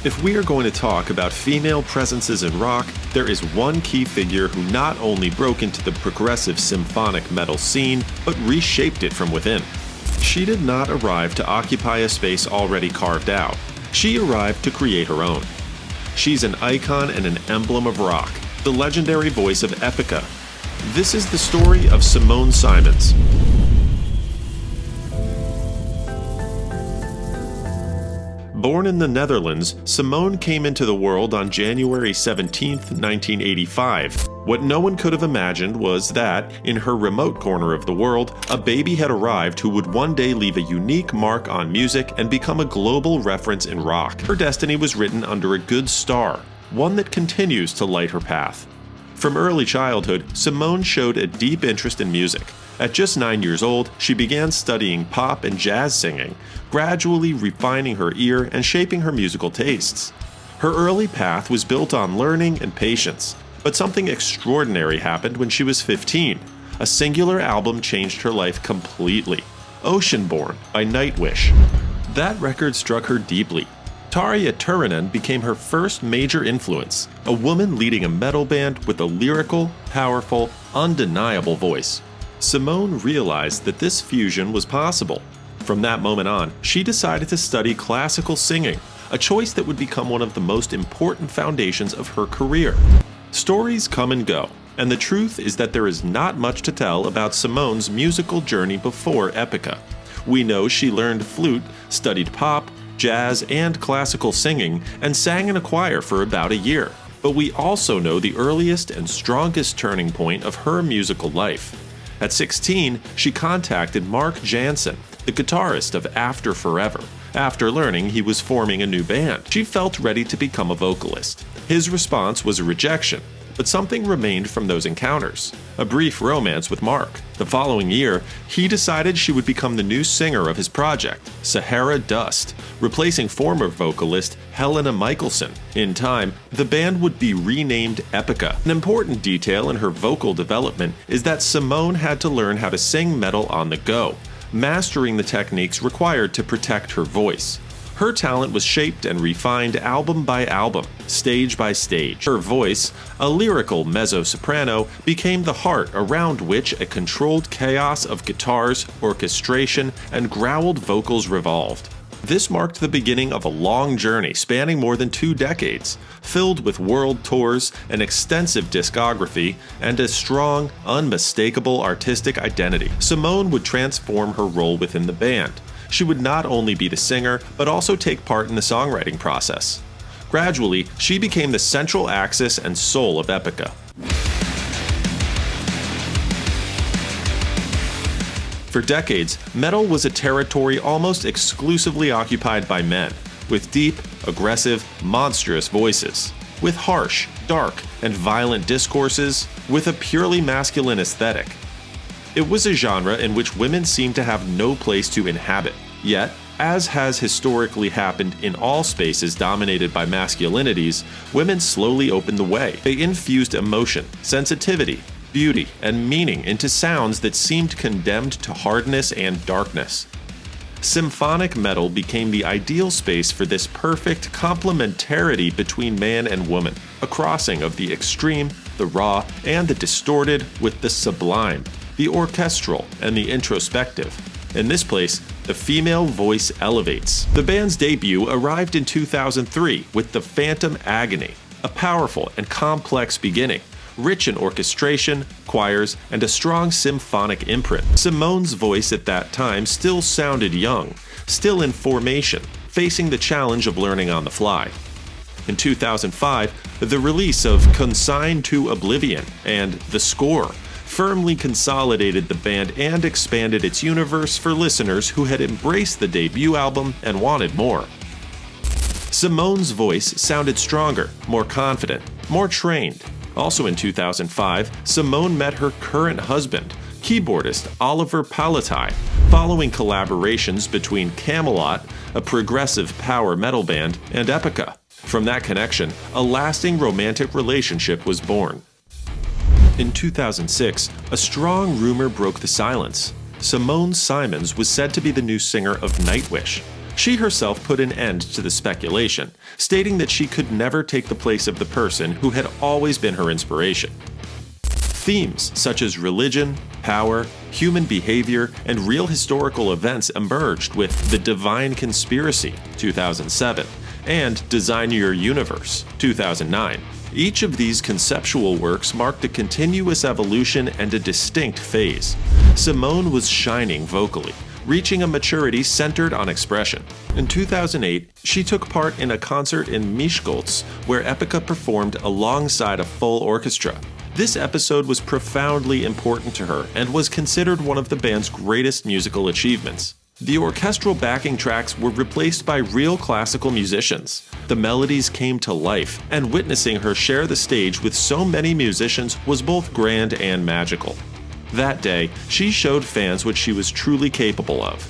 If we are going to talk about female presences in rock, there is one key figure who not only broke into the progressive symphonic metal scene, but reshaped it from within. She did not arrive to occupy a space already carved out. She arrived to create her own. She's an icon and an emblem of rock, the legendary voice of Epica. This is the story of Simone Simons. Born in the Netherlands, Simone came into the world on January 17, 1985. What no one could have imagined was that, in her remote corner of the world, a baby had arrived who would one day leave a unique mark on music and become a global reference in rock. Her destiny was written under a good star, one that continues to light her path. From early childhood, Simone showed a deep interest in music. At just 9 years old, she began studying pop and jazz singing, gradually refining her ear and shaping her musical tastes. Her early path was built on learning and patience, but something extraordinary happened when she was 15. A singular album changed her life completely, Oceanborn by Nightwish. That record struck her deeply. Tarja Turunen became her first major influence, a woman leading a metal band with a lyrical, powerful, undeniable voice. Simone realized that this fusion was possible. From that moment on, she decided to study classical singing, a choice that would become one of the most important foundations of her career. Stories come and go, and the truth is that there is not much to tell about Simone's musical journey before Epica. We know she learned flute, studied pop, jazz, and classical singing, and sang in a choir for about a year. But we also know the earliest and strongest turning point of her musical life. At 16, she contacted Mark Jansen, the guitarist of After Forever. After learning he was forming a new band, she felt ready to become a vocalist. His response was a rejection, but something remained from those encounters: a brief romance with Mark. The following year, he decided she would become the new singer of his project, Sahara Dust, replacing former vocalist Helena Michelson. In time, the band would be renamed Epica. An important detail in her vocal development is that Simone had to learn how to sing metal on the go, mastering the techniques required to protect her voice. Her talent was shaped and refined album by album, stage by stage. Her voice, a lyrical mezzo-soprano, became the heart around which a controlled chaos of guitars, orchestration, and growled vocals revolved. This marked the beginning of a long journey spanning more than 2 decades, filled with world tours, an extensive discography, and a strong, unmistakable artistic identity. Simone would transform her role within the band. She would not only be the singer, but also take part in the songwriting process. Gradually, she became the central axis and soul of Epica. For decades, metal was a territory almost exclusively occupied by men, with deep, aggressive, monstrous voices, with harsh, dark, and violent discourses, with a purely masculine aesthetic. It was a genre in which women seemed to have no place to inhabit. Yet, as has historically happened in all spaces dominated by masculinities, women slowly opened the way. They infused emotion, sensitivity, beauty, and meaning into sounds that seemed condemned to hardness and darkness. Symphonic metal became the ideal space for this perfect complementarity between man and woman, a crossing of the extreme, the raw, and the distorted with the sublime, the orchestral, and the introspective. In this place, the female voice elevates. The band's debut arrived in 2003 with The Phantom Agony, a powerful and complex beginning, rich in orchestration, choirs, and a strong symphonic imprint. Simone's voice at that time still sounded young, still in formation, facing the challenge of learning on the fly. In 2005, the release of Consigned to Oblivion and The Score firmly consolidated the band and expanded its universe for listeners who had embraced the debut album and wanted more. Simone's voice sounded stronger, more confident, more trained. Also in 2005, Simone met her current husband, keyboardist Oliver Palatai, following collaborations between Camelot, a progressive power metal band, and Epica. From that connection, a lasting romantic relationship was born. In 2006, a strong rumor broke the silence. Simone Simons was said to be the new singer of Nightwish. She herself put an end to the speculation, stating that she could never take the place of the person who had always been her inspiration. Themes such as religion, power, human behavior, and real historical events emerged with The Divine Conspiracy, 2007, and Design Your Universe, 2009. Each of these conceptual works marked a continuous evolution and a distinct phase. Simone was shining vocally, reaching a maturity centered on expression. In 2008, she took part in a concert in Miskolc, where Epica performed alongside a full orchestra. This episode was profoundly important to her and was considered one of the band's greatest musical achievements. The orchestral backing tracks were replaced by real classical musicians. The melodies came to life, and witnessing her share the stage with so many musicians was both grand and magical. That day, she showed fans what she was truly capable of.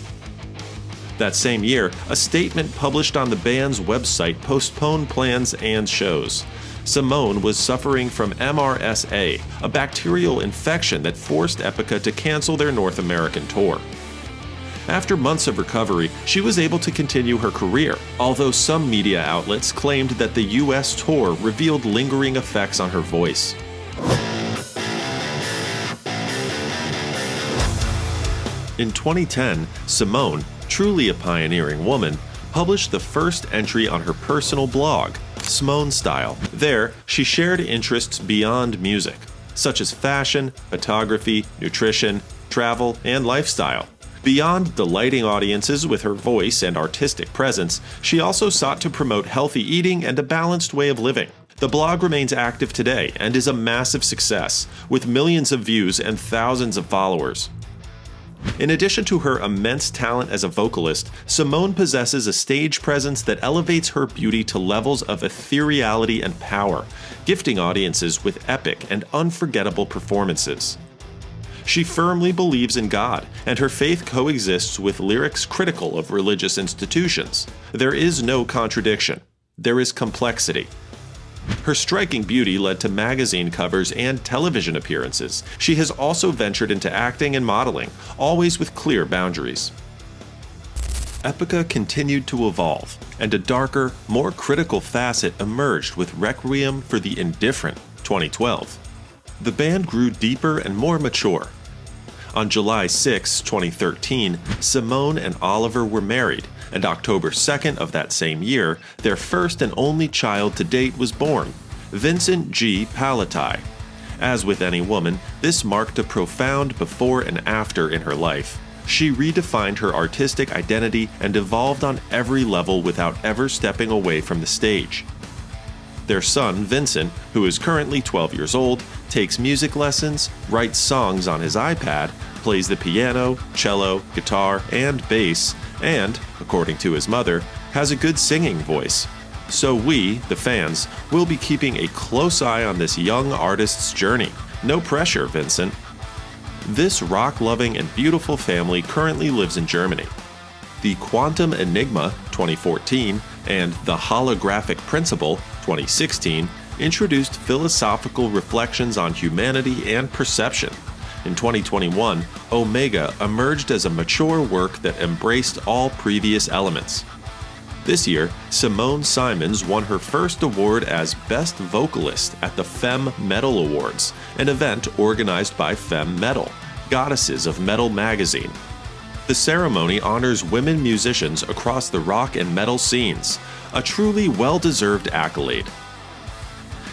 That same year, a statement published on the band's website postponed plans and shows. Simone was suffering from MRSA, a bacterial infection that forced Epica to cancel their North American tour. After months of recovery, she was able to continue her career, although some media outlets claimed that the US tour revealed lingering effects on her voice. In 2010, Simone, truly a pioneering woman, published the first entry on her personal blog, Simone Style. There, she shared interests beyond music, such as fashion, photography, nutrition, travel, and lifestyle. Beyond delighting audiences with her voice and artistic presence, she also sought to promote healthy eating and a balanced way of living. The blog remains active today and is a massive success, with millions of views and thousands of followers. In addition to her immense talent as a vocalist, Simone possesses a stage presence that elevates her beauty to levels of ethereality and power, gifting audiences with epic and unforgettable performances. She firmly believes in God, and her faith coexists with lyrics critical of religious institutions. There is no contradiction. There is complexity. Her striking beauty led to magazine covers and television appearances. She has also ventured into acting and modeling, always with clear boundaries. Epica continued to evolve, and a darker, more critical facet emerged with Requiem for the Indifferent, 2012. The band grew deeper and more mature. On July 6, 2013, Simone and Oliver were married, and October 2nd of that same year, their first and only child to date was born, Vincent G. Palati. As with any woman, this marked a profound before and after in her life. She redefined her artistic identity and evolved on every level without ever stepping away from the stage. Their son, Vincent, who is currently 12 years old, takes music lessons, writes songs on his iPad, plays the piano, cello, guitar, and bass, and, according to his mother, has a good singing voice. So we, the fans, will be keeping a close eye on this young artist's journey. No pressure, Vincent. This rock-loving and beautiful family currently lives in Germany. The Quantum Enigma, 2014, and The Holographic Principle, 2016, introduced philosophical reflections on humanity and perception. In 2021, Omega emerged as a mature work that embraced all previous elements. This year, Simone Simons won her first award as Best Vocalist at the Femme Metal Awards, an event organized by Femme Metal, Goddesses of Metal magazine. The ceremony honors women musicians across the rock and metal scenes, a truly well-deserved accolade.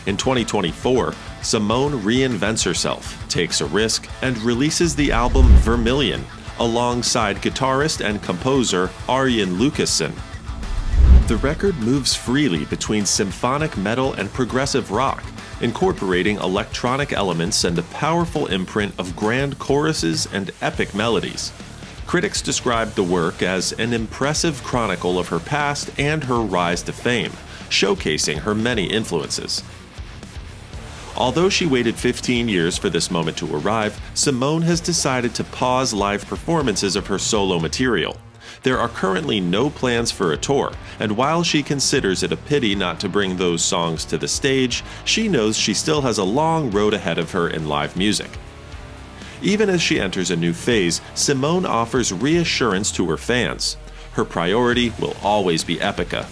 In 2024, Simone reinvents herself, takes a risk, and releases the album Vermilion, alongside guitarist and composer Arjen Lucassen. The record moves freely between symphonic metal and progressive rock, incorporating electronic elements and a powerful imprint of grand choruses and epic melodies. Critics described the work as an impressive chronicle of her past and her rise to fame, showcasing her many influences. Although she waited 15 years for this moment to arrive, Simone has decided to pause live performances of her solo material. There are currently no plans for a tour, and while she considers it a pity not to bring those songs to the stage, she knows she still has a long road ahead of her in live music. Even as she enters a new phase, Simone offers reassurance to her fans. Her priority will always be Epica.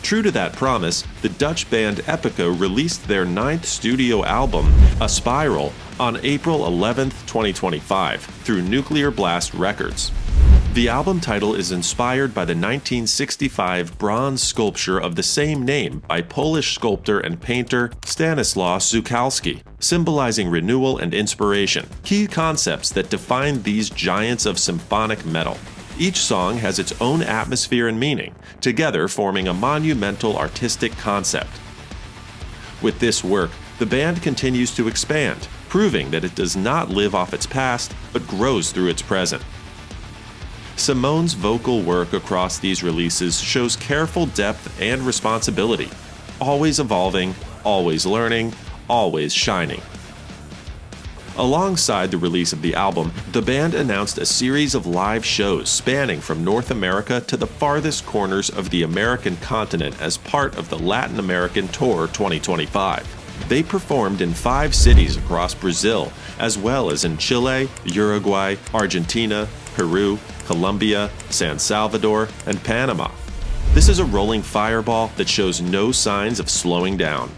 True to that promise, the Dutch band Epica released their 9th studio album, A Spiral, on April 11, 2025, through Nuclear Blast Records. The album title is inspired by the 1965 bronze sculpture of the same name by Polish sculptor and painter Stanislaw Zukalski, symbolizing renewal and inspiration, key concepts that define these giants of symphonic metal. Each song has its own atmosphere and meaning, together forming a monumental artistic concept. With this work, the band continues to expand, proving that it does not live off its past, but grows through its present. Simone's vocal work across these releases shows careful depth and responsibility, always evolving, always learning, always shining. Alongside the release of the album, the band announced a series of live shows spanning from North America to the farthest corners of the American continent as part of the Latin American Tour 2025. They performed in 5 cities across Brazil, as well as in Chile, Uruguay, Argentina, Peru, Colombia, San Salvador, and Panama. This is a rolling fireball that shows no signs of slowing down.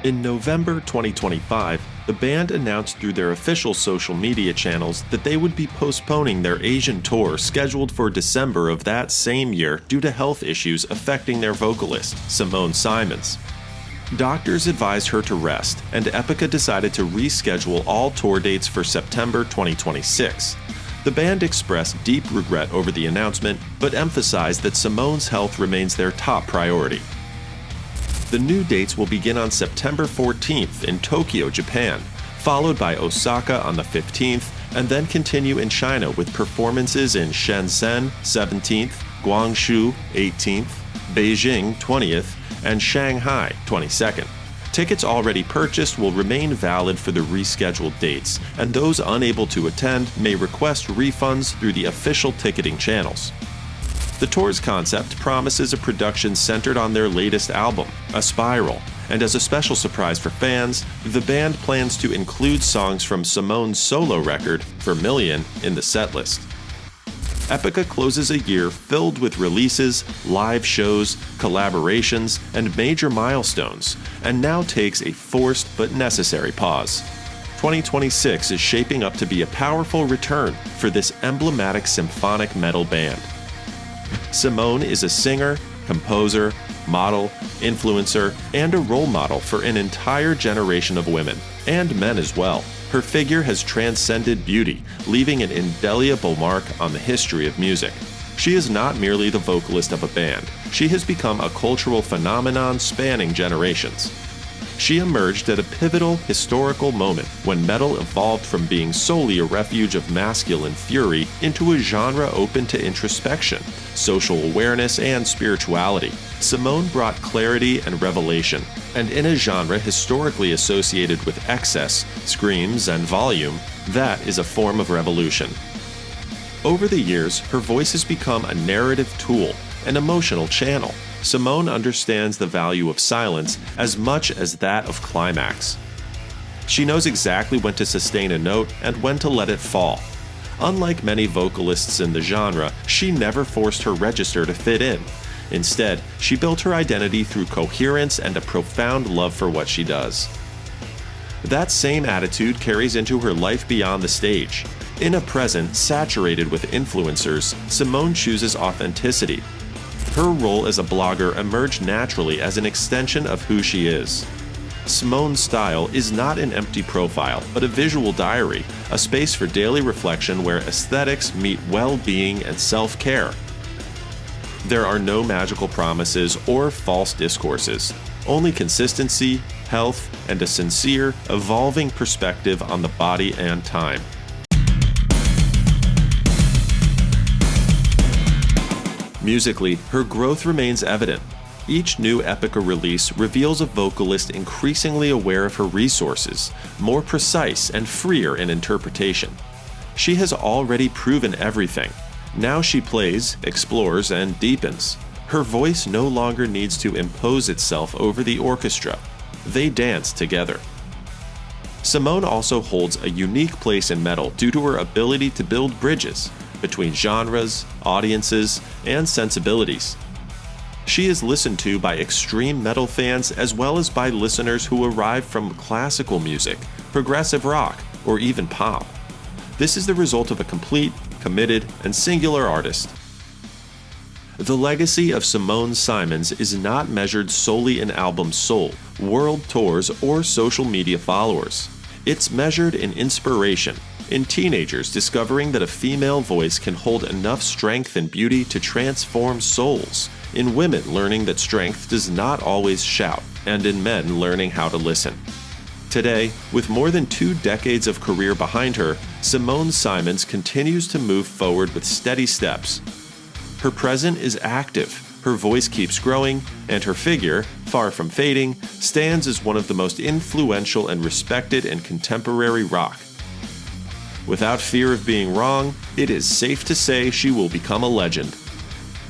In November 2025, the band announced through their official social media channels that they would be postponing their Asian tour scheduled for December of that same year due to health issues affecting their vocalist, Simone Simons. Doctors advised her to rest, and Epica decided to reschedule all tour dates for September 2026. The band expressed deep regret over the announcement, but emphasized that Simone's health remains their top priority. The new dates will begin on September 14th in Tokyo, Japan, followed by Osaka on the 15th, and then continue in China with performances in Shenzhen 17th, Guangzhou 18th, Beijing 20th, and Shanghai 22nd. Tickets already purchased will remain valid for the rescheduled dates, and those unable to attend may request refunds through the official ticketing channels. The tour's concept promises a production centered on their latest album, A Spiral, and as a special surprise for fans, the band plans to include songs from Simone's solo record, Vermilion, in the setlist. Epica closes a year filled with releases, live shows, collaborations, and major milestones, and now takes a forced but necessary pause. 2026 is shaping up to be a powerful return for this emblematic symphonic metal band. Simone is a singer, composer, model, influencer, and a role model for an entire generation of women, and men as well. Her figure has transcended beauty, leaving an indelible mark on the history of music. She is not merely the vocalist of a band. She has become a cultural phenomenon spanning generations. She emerged at a pivotal historical moment when metal evolved from being solely a refuge of masculine fury into a genre open to introspection, social awareness, and spirituality. Simone brought clarity and revelation, and in a genre historically associated with excess, screams, and volume, that is a form of revolution. Over the years, her voice has become a narrative tool, an emotional channel. Simone understands the value of silence as much as that of climax. She knows exactly when to sustain a note and when to let it fall. Unlike many vocalists in the genre, she never forced her register to fit in. Instead, she built her identity through coherence and a profound love for what she does. That same attitude carries into her life beyond the stage. In a present saturated with influencers, Simone chooses authenticity. Her role as a blogger emerged naturally as an extension of who she is. Simone's style is not an empty profile, but a visual diary, a space for daily reflection where aesthetics meet well-being and self-care. There are no magical promises or false discourses, only consistency, health, and a sincere, evolving perspective on the body and time. Musically, her growth remains evident. Each new Epica release reveals a vocalist increasingly aware of her resources, more precise and freer in interpretation. She has already proven everything. Now she plays, explores, and deepens. Her voice no longer needs to impose itself over the orchestra. They dance together. Simone also holds a unique place in metal due to her ability to build bridges between genres, audiences, and sensibilities. She is listened to by extreme metal fans as well as by listeners who arrive from classical music, progressive rock, or even pop. This is the result of a complete, committed, and singular artist. The legacy of Simone Simons is not measured solely in albums sold, world tours, or social media followers. It's measured in inspiration, in teenagers discovering that a female voice can hold enough strength and beauty to transform souls, in women learning that strength does not always shout, and in men learning how to listen. Today, with more than 2 decades of career behind her, Simone Simons continues to move forward with steady steps. Her present is active, her voice keeps growing, and her figure, far from fading, stands as one of the most influential and respected in contemporary rock. Without fear of being wrong, it is safe to say she will become a legend.